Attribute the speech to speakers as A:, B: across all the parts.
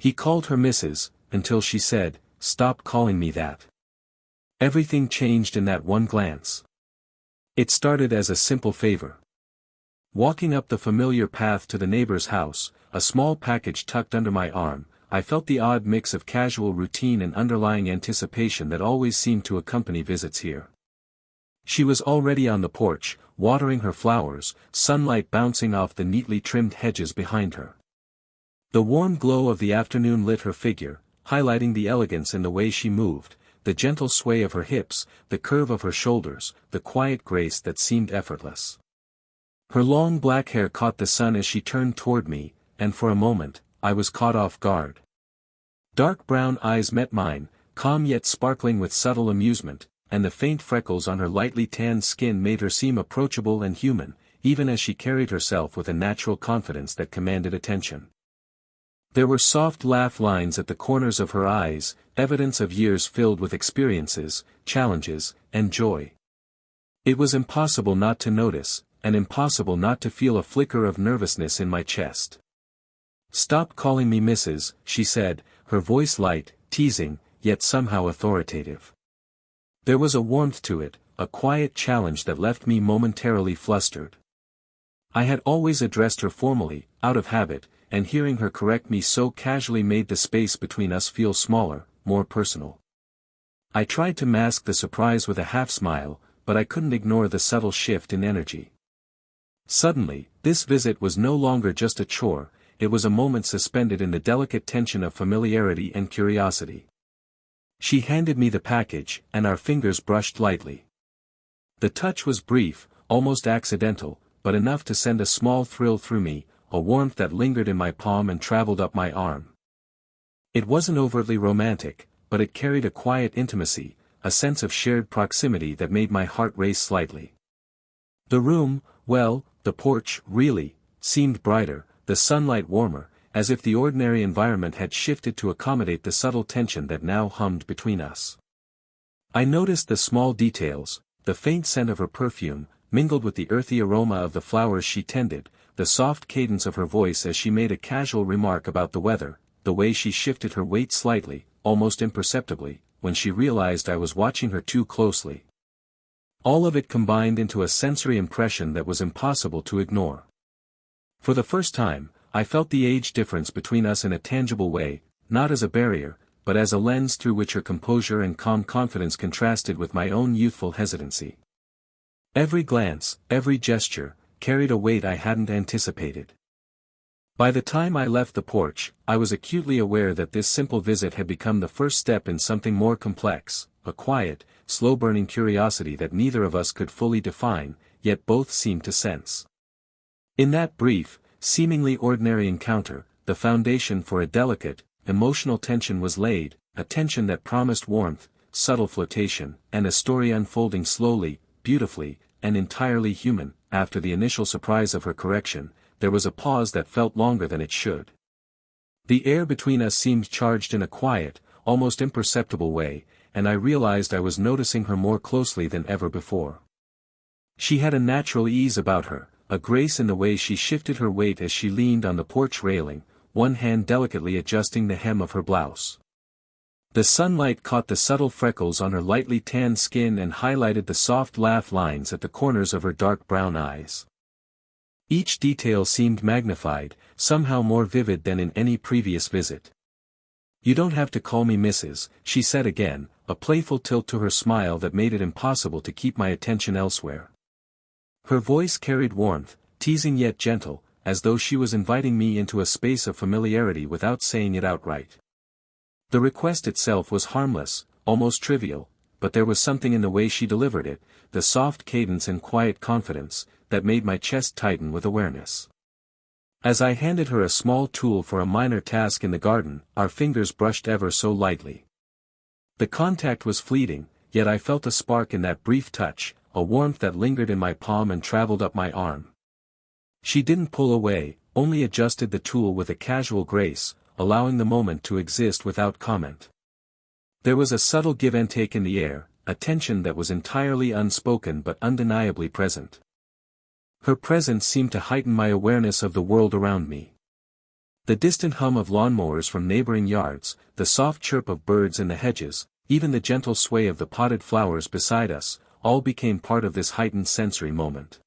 A: He called her Mrs., until she said, "Stop calling me that." Everything changed in that one glance. It started as a simple favor. Walking up the familiar path to the neighbor's house, a small package tucked under my arm, I felt the odd mix of casual routine and underlying anticipation that always seemed to accompany visits here. She was already on the porch, watering her flowers, sunlight bouncing off the neatly trimmed hedges behind her. The warm glow of the afternoon lit her figure, highlighting the elegance in the way she moved, the gentle sway of her hips, the curve of her shoulders, the quiet grace that seemed effortless. Her long black hair caught the sun as she turned toward me, and for a moment, I was caught off guard. Dark brown eyes met mine, calm yet sparkling with subtle amusement, and the faint freckles on her lightly tanned skin made her seem approachable and human, even as she carried herself with a natural confidence that commanded attention. There were soft laugh lines at the corners of her eyes, evidence of years filled with experiences, challenges, and joy. It was impossible not to notice, and impossible not to feel a flicker of nervousness in my chest. "Stop calling me Mrs.," she said, her voice light, teasing, yet somehow authoritative. There was a warmth to it, a quiet challenge that left me momentarily flustered. I had always addressed her formally, out of habit, and hearing her correct me so casually made the space between us feel smaller, more personal. I tried to mask the surprise with a half-smile, but I couldn't ignore the subtle shift in energy. Suddenly, this visit was no longer just a chore, it was a moment suspended in the delicate tension of familiarity and curiosity. She handed me the package, and our fingers brushed lightly. The touch was brief, almost accidental, but enough to send a small thrill through me, a warmth that lingered in my palm and traveled up my arm. It wasn't overtly romantic, but it carried a quiet intimacy, a sense of shared proximity that made my heart race slightly. The room, well, the porch, really, seemed brighter, the sunlight warmer, as if the ordinary environment had shifted to accommodate the subtle tension that now hummed between us. I noticed the small details, the faint scent of her perfume, mingled with the earthy aroma of the flowers she tended, the soft cadence of her voice as she made a casual remark about the weather, the way she shifted her weight slightly, almost imperceptibly, when she realized I was watching her too closely. All of it combined into a sensory impression that was impossible to ignore. For the first time, I felt the age difference between us in a tangible way, not as a barrier, but as a lens through which her composure and calm confidence contrasted with my own youthful hesitancy. Every glance, every gesture, carried a weight I hadn't anticipated. By the time I left the porch, I was acutely aware that this simple visit had become the first step in something more complex, a quiet, slow-burning curiosity that neither of us could fully define, yet both seemed to sense. In that brief, seemingly ordinary encounter, the foundation for a delicate, emotional tension was laid, a tension that promised warmth, subtle flirtation, and a story unfolding slowly, beautifully, and entirely human. After the initial surprise of her correction, there was a pause that felt longer than it should. The air between us seemed charged in a quiet, almost imperceptible way, and I realized I was noticing her more closely than ever before. She had a natural ease about her, a grace in the way she shifted her weight as she leaned on the porch railing, one hand delicately adjusting the hem of her blouse. The sunlight caught the subtle freckles on her lightly tanned skin and highlighted the soft laugh lines at the corners of her dark brown eyes. Each detail seemed magnified, somehow more vivid than in any previous visit. "You don't have to call me Mrs.," she said again, a playful tilt to her smile that made it impossible to keep my attention elsewhere. Her voice carried warmth, teasing yet gentle, as though she was inviting me into a space of familiarity without saying it outright. The request itself was harmless, almost trivial, but there was something in the way she delivered it, the soft cadence and quiet confidence, that made my chest tighten with awareness. As I handed her a small tool for a minor task in the garden, our fingers brushed ever so lightly. The contact was fleeting, yet I felt a spark in that brief touch, a warmth that lingered in my palm and traveled up my arm. She didn't pull away, only adjusted the tool with a casual grace, allowing the moment to exist without comment. There was a subtle give and take in the air, a tension that was entirely unspoken but undeniably present. Her presence seemed to heighten my awareness of the world around me. The distant hum of lawnmowers from neighboring yards, the soft chirp of birds in the hedges, even the gentle sway of the potted flowers beside us, all became part of this heightened sensory moment.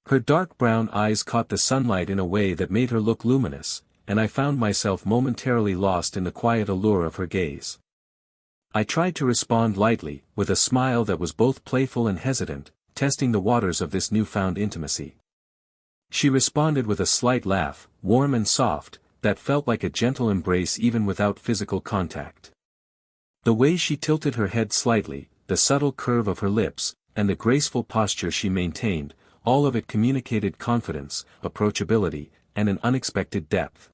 A: Her dark brown eyes caught the sunlight in a way that made her look luminous, and I found myself momentarily lost in the quiet allure of her gaze. I tried to respond lightly, with a smile that was both playful and hesitant, testing the waters of this newfound intimacy. She responded with a slight laugh, warm and soft, that felt like a gentle embrace even without physical contact. The way she tilted her head slightly, the subtle curve of her lips, and the graceful posture she maintained, all of it communicated confidence, approachability, and an unexpected depth.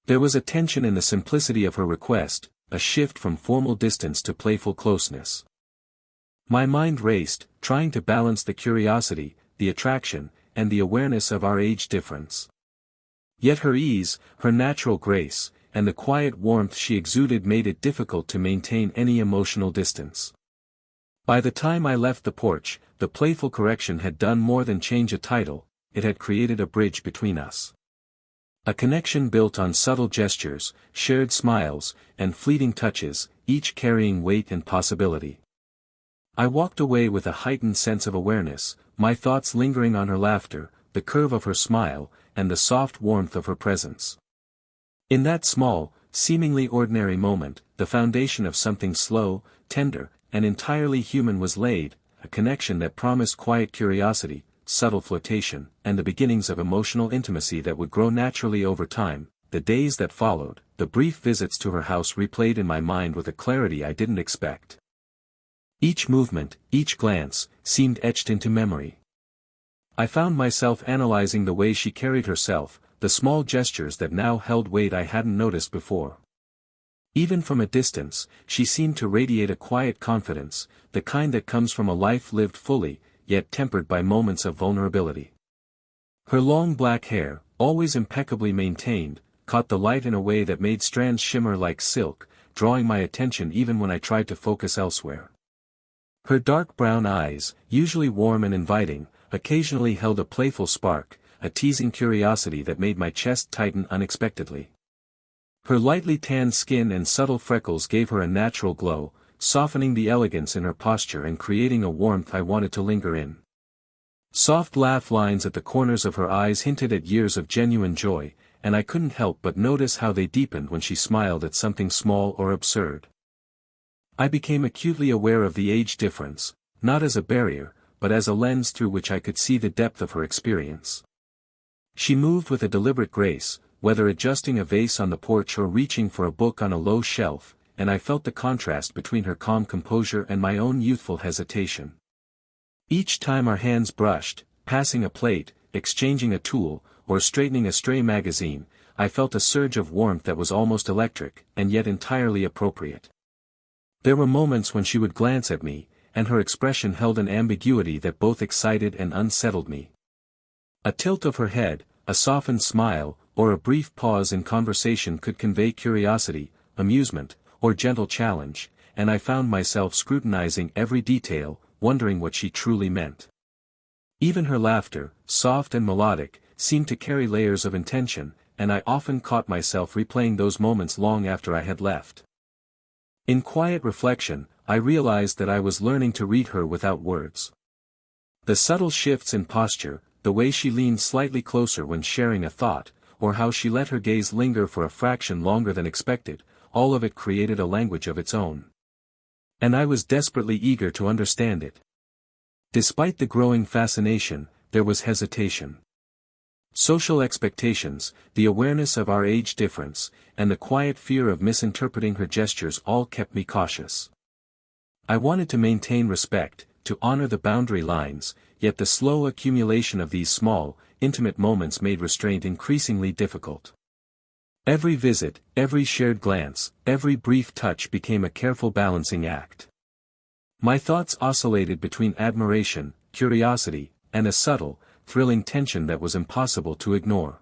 A: There was a tension in the simplicity of her request, a shift from formal distance to playful closeness. My mind raced, trying to balance the curiosity, the attraction, and the awareness of our age difference. Yet her ease, her natural grace, and the quiet warmth she exuded made it difficult to maintain any emotional distance. By the time I left the porch, the playful correction had done more than change a title, it had created a bridge between us. A connection built on subtle gestures, shared smiles, and fleeting touches, each carrying weight and possibility. I walked away with a heightened sense of awareness, my thoughts lingering on her laughter, the curve of her smile, and the soft warmth of her presence. In that small, seemingly ordinary moment, the foundation of something slow, tender, and entirely human was laid, a connection that promised quiet curiosity, subtle flirtation, and the beginnings of emotional intimacy that would grow naturally over time. The days that followed, the brief visits to her house replayed in my mind with a clarity I didn't expect. Each movement, each glance, seemed etched into memory. I found myself analyzing the way she carried herself, the small gestures that now held weight I hadn't noticed before. Even from a distance, she seemed to radiate a quiet confidence, the kind that comes from a life lived fully, yet tempered by moments of vulnerability. Her long black hair, always impeccably maintained, caught the light in a way that made strands shimmer like silk, drawing my attention even when I tried to focus elsewhere. Her dark brown eyes, usually warm and inviting, occasionally held a playful spark, a teasing curiosity that made my chest tighten unexpectedly. Her lightly tanned skin and subtle freckles gave her a natural glow, softening the elegance in her posture and creating a warmth I wanted to linger in. Soft laugh lines at the corners of her eyes hinted at years of genuine joy, and I couldn't help but notice how they deepened when she smiled at something small or absurd. I became acutely aware of the age difference, not as a barrier, but as a lens through which I could see the depth of her experience. She moved with a deliberate grace, whether adjusting a vase on the porch or reaching for a book on a low shelf, and I felt the contrast between her calm composure and my own youthful hesitation. Each time our hands brushed, passing a plate, exchanging a tool, or straightening a stray magazine, I felt a surge of warmth that was almost electric, and yet entirely appropriate. There were moments when she would glance at me, and her expression held an ambiguity that both excited and unsettled me. A tilt of her head, a softened smile, or a brief pause in conversation could convey curiosity, amusement, or gentle challenge, and I found myself scrutinizing every detail, wondering what she truly meant. Even her laughter, soft and melodic, seemed to carry layers of intention, and I often caught myself replaying those moments long after I had left. In quiet reflection, I realized that I was learning to read her without words. The subtle shifts in posture, the way she leaned slightly closer when sharing a thought, or how she let her gaze linger for a fraction longer than expected, all of it created a language of its own. And I was desperately eager to understand it. Despite the growing fascination, there was hesitation. Social expectations, the awareness of our age difference, and the quiet fear of misinterpreting her gestures all kept me cautious. I wanted to maintain respect, to honor the boundary lines, yet the slow accumulation of these small, intimate moments made restraint increasingly difficult. Every visit, every shared glance, every brief touch became a careful balancing act. My thoughts oscillated between admiration, curiosity, and a subtle, thrilling tension that was impossible to ignore.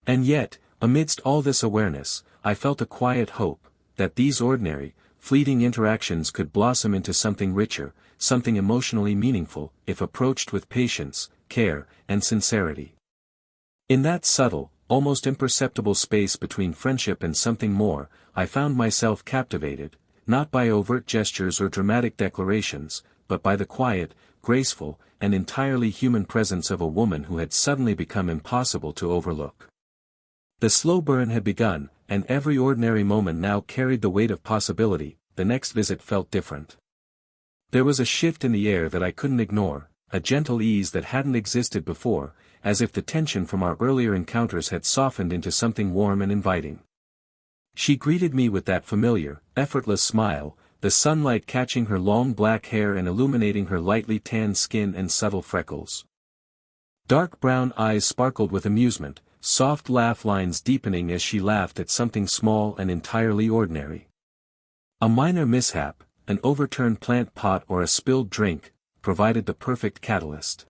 A: And yet, amidst all this awareness, I felt a quiet hope, that these ordinary, fleeting interactions could blossom into something richer, something emotionally meaningful, if approached with patience, care, and sincerity. In that subtle, almost imperceptible space between friendship and something more, I found myself captivated, not by overt gestures or dramatic declarations, but by the quiet, graceful, and entirely human presence of a woman who had suddenly become impossible to overlook. The slow burn had begun, and every ordinary moment now carried the weight of possibility. The next visit felt different. There was a shift in the air that I couldn't ignore, a gentle ease that hadn't existed before, as if the tension from our earlier encounters had softened into something warm and inviting. She greeted me with that familiar, effortless smile, the sunlight catching her long black hair and illuminating her lightly tanned skin and subtle freckles. Dark brown eyes sparkled with amusement, soft laugh lines deepening as she laughed at something small and entirely ordinary. A minor mishap, an overturned plant pot or a spilled drink, provided the perfect catalyst.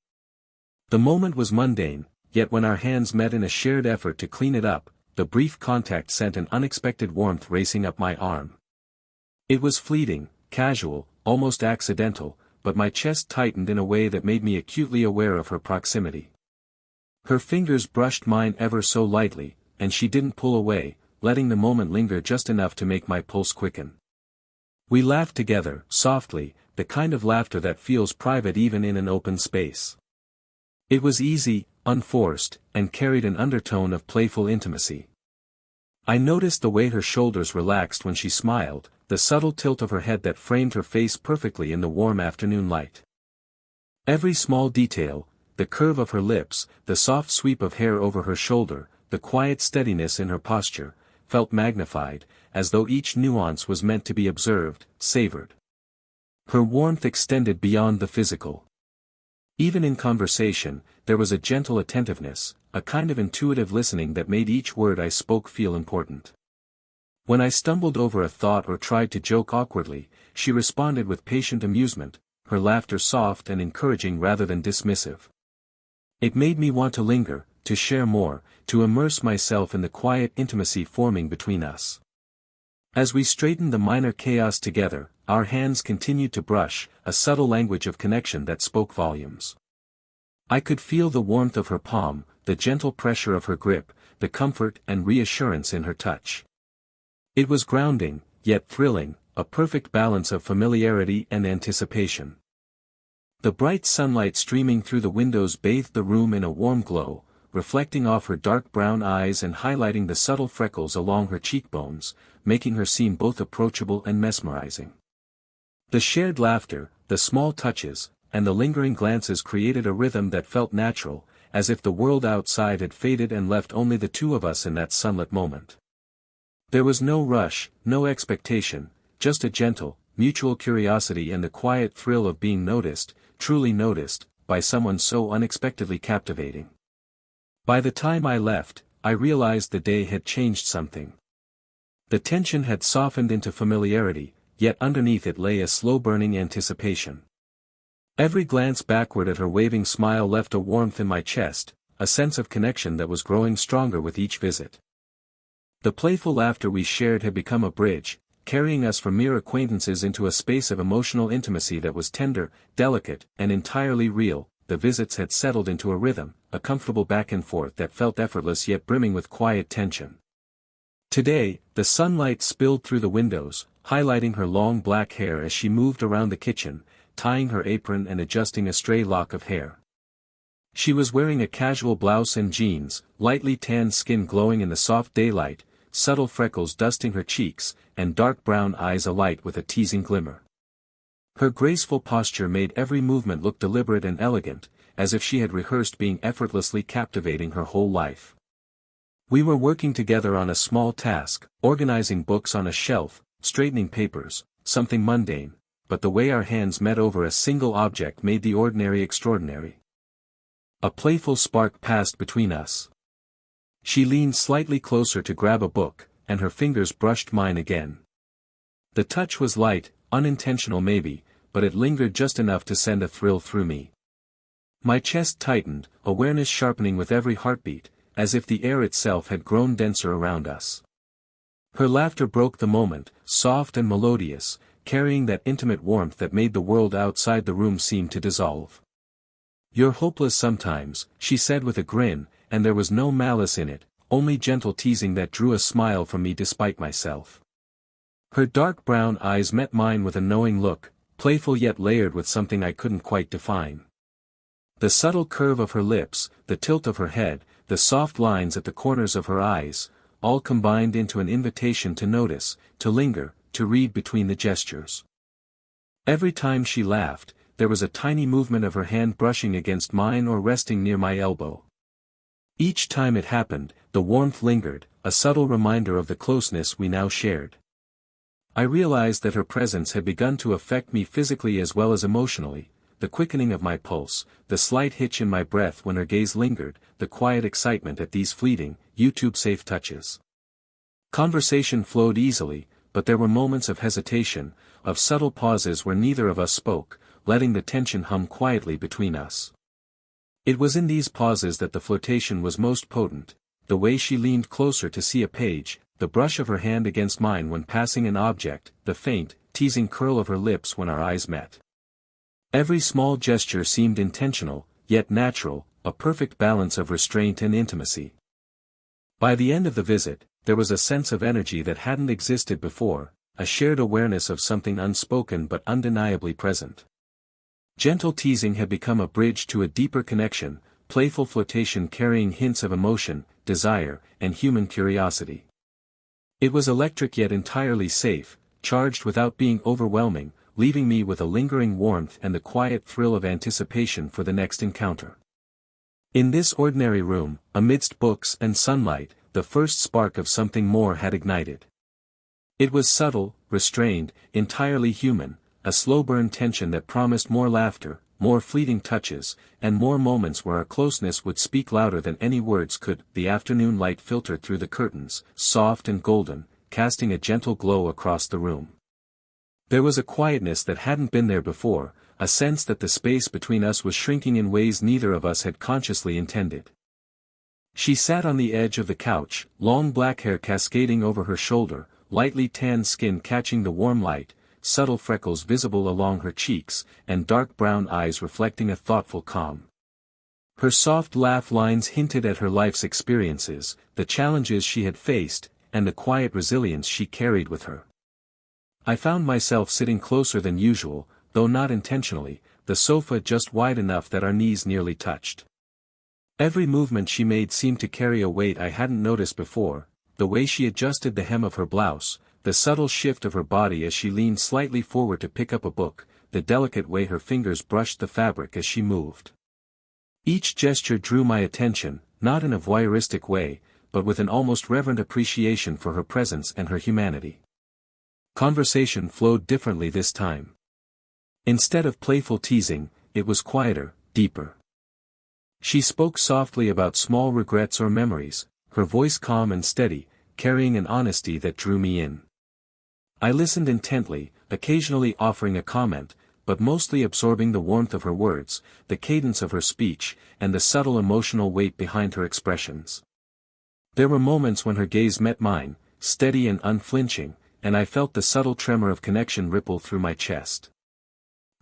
A: The moment was mundane, yet when our hands met in a shared effort to clean it up, the brief contact sent an unexpected warmth racing up my arm. It was fleeting, casual, almost accidental, but my chest tightened in a way that made me acutely aware of her proximity. Her fingers brushed mine ever so lightly, and she didn't pull away, letting the moment linger just enough to make my pulse quicken. We laughed together, softly, the kind of laughter that feels private even in an open space. It was easy, unforced, and carried an undertone of playful intimacy. I noticed the way her shoulders relaxed when she smiled, the subtle tilt of her head that framed her face perfectly in the warm afternoon light. Every small detail, the curve of her lips, the soft sweep of hair over her shoulder, the quiet steadiness in her posture, felt magnified, as though each nuance was meant to be observed, savored. Her warmth extended beyond the physical. Even in conversation, there was a gentle attentiveness, a kind of intuitive listening that made each word I spoke feel important. When I stumbled over a thought or tried to joke awkwardly, she responded with patient amusement, her laughter soft and encouraging rather than dismissive. It made me want to linger, to share more, to immerse myself in the quiet intimacy forming between us. As we straightened the minor chaos together, our hands continued to brush, a subtle language of connection that spoke volumes. I could feel the warmth of her palm, the gentle pressure of her grip, the comfort and reassurance in her touch. It was grounding, yet thrilling, a perfect balance of familiarity and anticipation. The bright sunlight streaming through the windows bathed the room in a warm glow, reflecting off her dark brown eyes and highlighting the subtle freckles along her cheekbones, making her seem both approachable and mesmerizing. The shared laughter, the small touches, and the lingering glances created a rhythm that felt natural, as if the world outside had faded and left only the two of us in that sunlit moment. There was no rush, no expectation, just a gentle, mutual curiosity and the quiet thrill of being noticed, truly noticed, by someone so unexpectedly captivating. By the time I left, I realized the day had changed something. The tension had softened into familiarity, yet underneath it lay a slow-burning anticipation. Every glance backward at her waving smile left a warmth in my chest, a sense of connection that was growing stronger with each visit. The playful laughter we shared had become a bridge, carrying us from mere acquaintances into a space of emotional intimacy that was tender, delicate, and entirely real. The visits had settled into a rhythm, a comfortable back and forth that felt effortless yet brimming with quiet tension. Today, the sunlight spilled through the windows, highlighting her long black hair as she moved around the kitchen, tying her apron and adjusting a stray lock of hair. She was wearing a casual blouse and jeans, lightly tanned skin glowing in the soft daylight, subtle freckles dusting her cheeks, and dark brown eyes alight with a teasing glimmer. Her graceful posture made every movement look deliberate and elegant, as if she had rehearsed being effortlessly captivating her whole life. We were working together on a small task, organizing books on a shelf, straightening papers, something mundane, but the way our hands met over a single object made the ordinary extraordinary. A playful spark passed between us. She leaned slightly closer to grab a book, and her fingers brushed mine again. The touch was light, unintentional maybe, but it lingered just enough to send a thrill through me. My chest tightened, awareness sharpening with every heartbeat, as if the air itself had grown denser around us. Her laughter broke the moment, soft and melodious, carrying that intimate warmth that made the world outside the room seem to dissolve. "You're hopeless sometimes," she said with a grin, and there was no malice in it, only gentle teasing that drew a smile from me despite myself. Her dark brown eyes met mine with a knowing look, playful yet layered with something I couldn't quite define. The subtle curve of her lips, the tilt of her head, the soft lines at the corners of her eyes, all combined into an invitation to notice, to linger, to read between the gestures. Every time she laughed, there was a tiny movement of her hand brushing against mine or resting near my elbow. Each time it happened, the warmth lingered, a subtle reminder of the closeness we now shared. I realized that her presence had begun to affect me physically as well as emotionally, the quickening of my pulse, the slight hitch in my breath when her gaze lingered, the quiet excitement at these fleeting, YouTube-safe touches. Conversation flowed easily, but there were moments of hesitation, of subtle pauses where neither of us spoke, letting the tension hum quietly between us. It was in these pauses that the flirtation was most potent, the way she leaned closer to see a page, the brush of her hand against mine when passing an object, the faint, teasing curl of her lips when our eyes met. Every small gesture seemed intentional, yet natural, a perfect balance of restraint and intimacy. By the end of the visit, there was a sense of energy that hadn't existed before, a shared awareness of something unspoken but undeniably present. Gentle teasing had become a bridge to a deeper connection, playful flirtation carrying hints of emotion, desire, and human curiosity. It was electric yet entirely safe, charged without being overwhelming, leaving me with a lingering warmth and the quiet thrill of anticipation for the next encounter. In this ordinary room, amidst books and sunlight, the first spark of something more had ignited. It was subtle, restrained, entirely human, a slow-burn tension that promised more laughter, more fleeting touches, and more moments where our closeness would speak louder than any words could. The afternoon light filtered through the curtains, soft and golden, casting a gentle glow across the room. There was a quietness that hadn't been there before, a sense that the space between us was shrinking in ways neither of us had consciously intended. She sat on the edge of the couch, long black hair cascading over her shoulder, lightly tanned skin catching the warm light, subtle freckles visible along her cheeks, and dark brown eyes reflecting a thoughtful calm. Her soft laugh lines hinted at her life's experiences, the challenges she had faced, and the quiet resilience she carried with her. I found myself sitting closer than usual, though not intentionally, the sofa just wide enough that our knees nearly touched. Every movement she made seemed to carry a weight I hadn't noticed before, the way she adjusted the hem of her blouse, the subtle shift of her body as she leaned slightly forward to pick up a book, the delicate way her fingers brushed the fabric as she moved. Each gesture drew my attention, not in a voyeuristic way, but with an almost reverent appreciation for her presence and her humanity. Conversation flowed differently this time. Instead of playful teasing, it was quieter, deeper. She spoke softly about small regrets or memories, her voice calm and steady, carrying an honesty that drew me in. I listened intently, occasionally offering a comment, but mostly absorbing the warmth of her words, the cadence of her speech, and the subtle emotional weight behind her expressions. There were moments when her gaze met mine, steady and unflinching, and I felt the subtle tremor of connection ripple through my chest.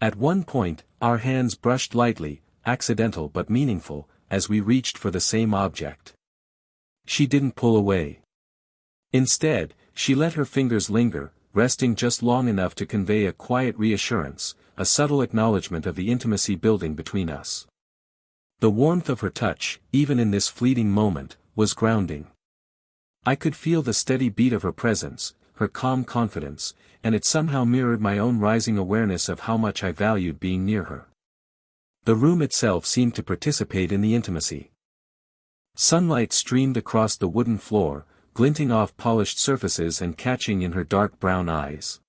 A: At one point, our hands brushed lightly, accidental but meaningful, as we reached for the same object. She didn't pull away. Instead, she let her fingers linger, resting just long enough to convey a quiet reassurance, a subtle acknowledgement of the intimacy building between us. The warmth of her touch, even in this fleeting moment, was grounding. I could feel the steady beat of her presence, her calm confidence, and it somehow mirrored my own rising awareness of how much I valued being near her. The room itself seemed to participate in the intimacy. Sunlight streamed across the wooden floor, glinting off polished surfaces and catching in her dark brown eyes.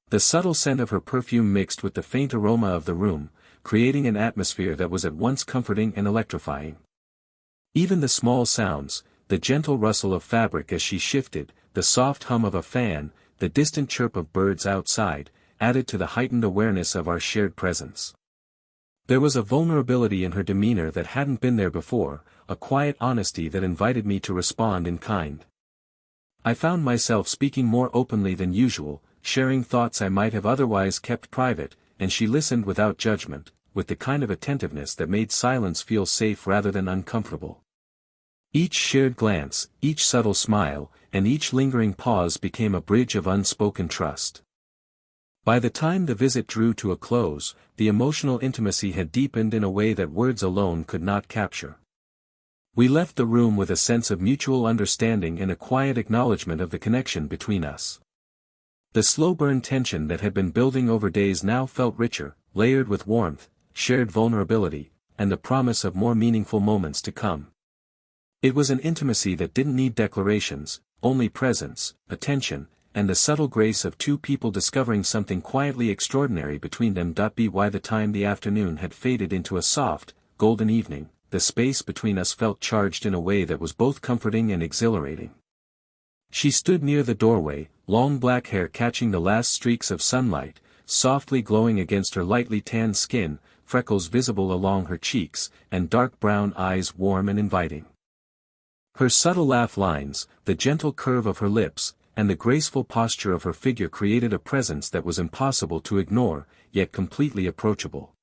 A: The subtle scent of her perfume mixed with the faint aroma of the room, creating an atmosphere that was at once comforting and electrifying. Even the small sounds, the gentle rustle of fabric as she shifted, the soft hum of a fan, the distant chirp of birds outside, added to the heightened awareness of our shared presence. There was a vulnerability in her demeanor that hadn't been there before, a quiet honesty that invited me to respond in kind. I found myself speaking more openly than usual, sharing thoughts I might have otherwise kept private, and she listened without judgment, with the kind of attentiveness that made silence feel safe rather than uncomfortable. Each shared glance, each subtle smile, and each lingering pause became a bridge of unspoken trust. By the time the visit drew to a close, the emotional intimacy had deepened in a way that words alone could not capture. We left the room with a sense of mutual understanding and a quiet acknowledgement of the connection between us. The slow-burn tension that had been building over days now felt richer, layered with warmth, shared vulnerability, and the promise of more meaningful moments to come. It was an intimacy that didn't need declarations, only presence, attention, and the subtle grace of two people discovering something quietly extraordinary between them. By the time the afternoon had faded into a soft, golden evening, the space between us felt charged in a way that was both comforting and exhilarating. She stood near the doorway, long black hair catching the last streaks of sunlight, softly glowing against her lightly tanned skin, freckles visible along her cheeks, and dark brown eyes warm and inviting. Her subtle laugh lines, the gentle curve of her lips, and the graceful posture of her figure created a presence that was impossible to ignore, yet completely approachable.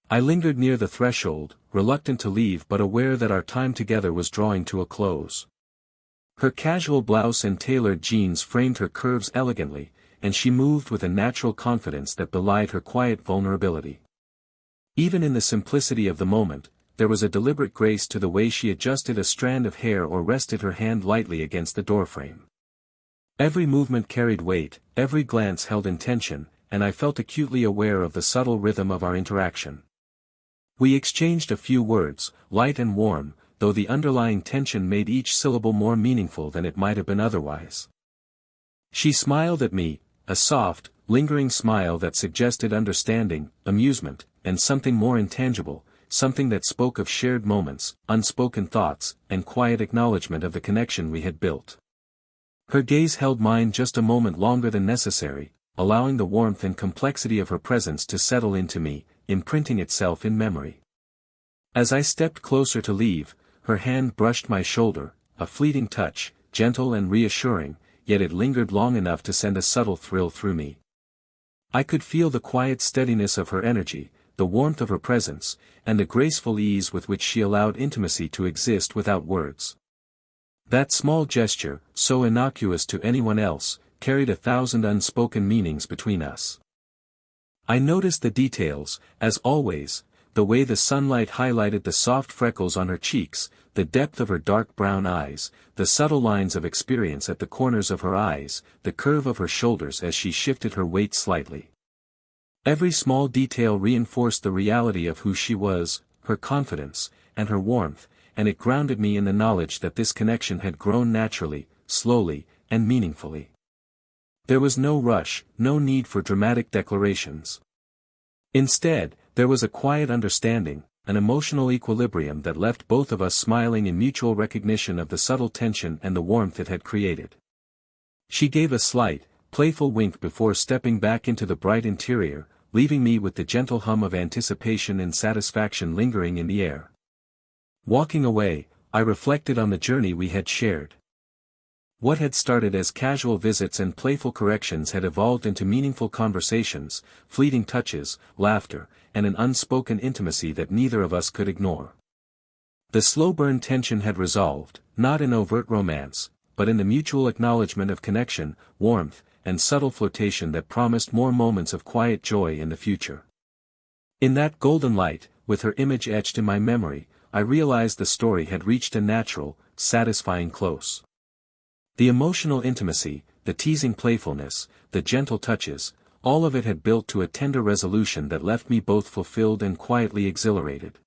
A: I lingered near the threshold, reluctant to leave but aware that our time together was drawing to a close. Her casual blouse and tailored jeans framed her curves elegantly, and she moved with a natural confidence that belied her quiet vulnerability. Even in the simplicity of the moment, there was a deliberate grace to the way she adjusted a strand of hair or rested her hand lightly against the doorframe. Every movement carried weight, every glance held intention, and I felt acutely aware of the subtle rhythm of our interaction. We exchanged a few words, light and warm, though the underlying tension made each syllable more meaningful than it might have been otherwise. She smiled at me, a soft, lingering smile that suggested understanding, amusement, and something more intangible, something that spoke of shared moments, unspoken thoughts, and quiet acknowledgement of the connection we had built. Her gaze held mine just a moment longer than necessary, allowing the warmth and complexity of her presence to settle into me, imprinting itself in memory. As I stepped closer to leave, her hand brushed my shoulder, a fleeting touch, gentle and reassuring, yet it lingered long enough to send a subtle thrill through me. I could feel the quiet steadiness of her energy, the warmth of her presence, and the graceful ease with which she allowed intimacy to exist without words. That small gesture, so innocuous to anyone else, carried 1,000 unspoken meanings between us. I noticed the details, as always, the way the sunlight highlighted the soft freckles on her cheeks, the depth of her dark brown eyes, the subtle lines of experience at the corners of her eyes, the curve of her shoulders as she shifted her weight slightly. Every small detail reinforced the reality of who she was, her confidence, and her warmth, and it grounded me in the knowledge that this connection had grown naturally, slowly, and meaningfully. There was no rush, no need for dramatic declarations. Instead, there was a quiet understanding, an emotional equilibrium that left both of us smiling in mutual recognition of the subtle tension and the warmth it had created. She gave a slight, playful wink before stepping back into the bright interior, leaving me with the gentle hum of anticipation and satisfaction lingering in the air. Walking away, I reflected on the journey we had shared. What had started as casual visits and playful corrections had evolved into meaningful conversations, fleeting touches, laughter, and an unspoken intimacy that neither of us could ignore. The slow-burn tension had resolved, not in overt romance, but in the mutual acknowledgement of connection, warmth, and subtle flirtation that promised more moments of quiet joy in the future. In that golden light, with her image etched in my memory, I realized the story had reached a natural, satisfying close. The emotional intimacy, the teasing playfulness, the gentle touches, all of it had built to a tender resolution that left me both fulfilled and quietly exhilarated.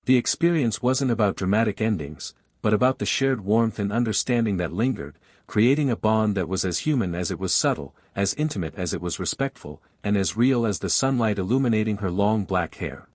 A: The experience wasn't about dramatic endings, but about the shared warmth and understanding that lingered, creating a bond that was as human as it was subtle, as intimate as it was respectful, and as real as the sunlight illuminating her long black hair.